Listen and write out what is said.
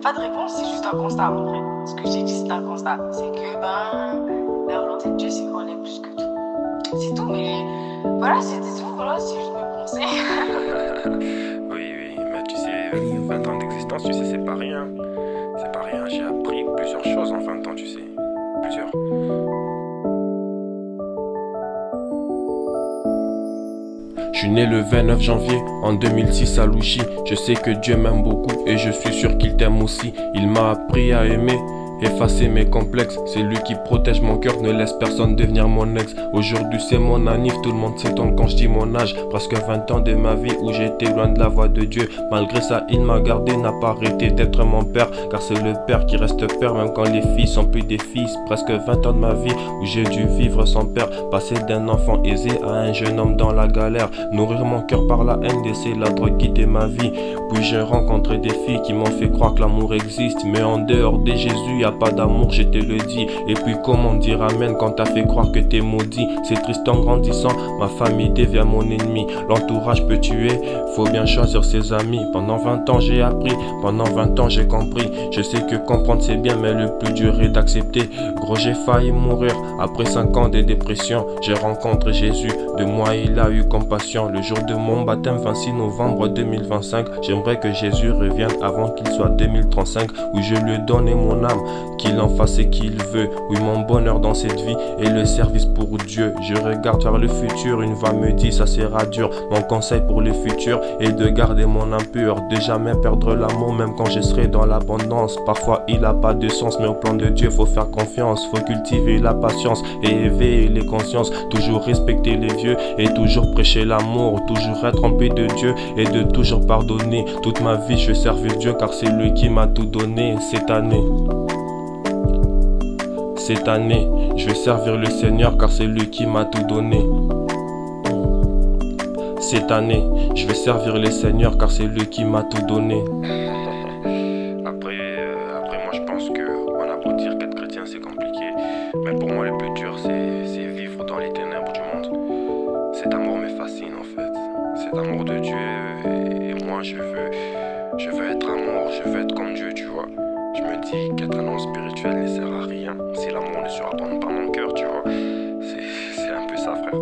pas de réponse, c'est juste un constat en vrai. Ce que j'ai dit, c'est un constat. C'est que la volonté de Dieu, c'est qu'on est plus que tout. C'est tout, mais voilà, c'était tout. Voilà, c'est juste mes conseils. Oui, oui, mais tu sais, 20 ans d'existence, tu sais, c'est pas rien. C'est pas rien, j'ai appris plusieurs choses en 20 ans, tu sais. Plusieurs. Je suis né le 29 janvier en 2006 à Louchy. Je sais que Dieu m'aime beaucoup et je suis sûr qu'il t'aime aussi. Il m'a appris à aimer, effacer mes complexes. C'est lui qui protège mon cœur, ne laisse personne devenir mon ex. Aujourd'hui c'est mon anniv, tout le monde s'étonne quand je dis mon âge. Presque 20 ans de ma vie où j'étais loin de la voix de Dieu. Malgré ça il m'a gardé, n'a pas arrêté d'être mon père. Car c'est le père qui reste père même quand les filles sont plus des fils. Presque 20 ans de ma vie où j'ai dû vivre sans père. Passer d'un enfant aisé à un jeune homme dans la galère. Nourrir mon cœur par la haine, laisser la drogue quitter ma vie. Puis j'ai rencontré des filles qui m'ont fait croire que l'amour existe. Mais en dehors de Jésus y'a pas d'amour, je te le dis. Et puis comment dire amen quand t'as fait croire que t'es maudit. C'est triste en grandissant, ma famille devient mon ennemi. L'entourage peut tuer, faut bien choisir ses amis. Pendant 20 ans j'ai appris, pendant 20 ans j'ai compris. Je sais que comprendre c'est bien mais le plus dur est d'accepter. Gros j'ai failli mourir, après 5 ans de dépression. J'ai rencontré Jésus, de moi il a eu compassion. Le jour de mon baptême 26 novembre 2025. J'aimerais que Jésus revienne avant qu'il soit 2035. Où je lui donne mon âme, qu'il en fasse ce qu'il veut. Oui mon bonheur dans cette vie et le service pour Dieu. Je regarde vers le futur, une voix me dit ça sera dur. Mon conseil pour le futur est de garder mon âme pure. De jamais perdre l'amour même quand je serai dans l'abondance. Parfois il a pas de sens mais au plan de Dieu faut faire confiance. Faut cultiver la patience et éveiller les consciences. Toujours respecter les vieux et toujours prêcher l'amour. Toujours être en paix de Dieu et de toujours pardonner. Toute ma vie je vais servir Dieu car c'est lui qui m'a tout donné. Cette année, je vais servir le Seigneur car c'est lui qui m'a tout donné. Cette année, je vais servir le Seigneur car c'est lui qui m'a tout donné. Après moi je pense que on a beau dire qu'être chrétien c'est compliqué. Mais pour moi le plus dur c'est vivre dans les ténèbres du monde. Cet amour me fascine en fait. Cet amour de Dieu et moi je veux être amour, je veux être comme Dieu, tu vois. Je me dis qu'être un homme spirituel ne sert à rien si l'amour ne surabonde pas mon cœur, tu vois. C'est un peu ça, frère.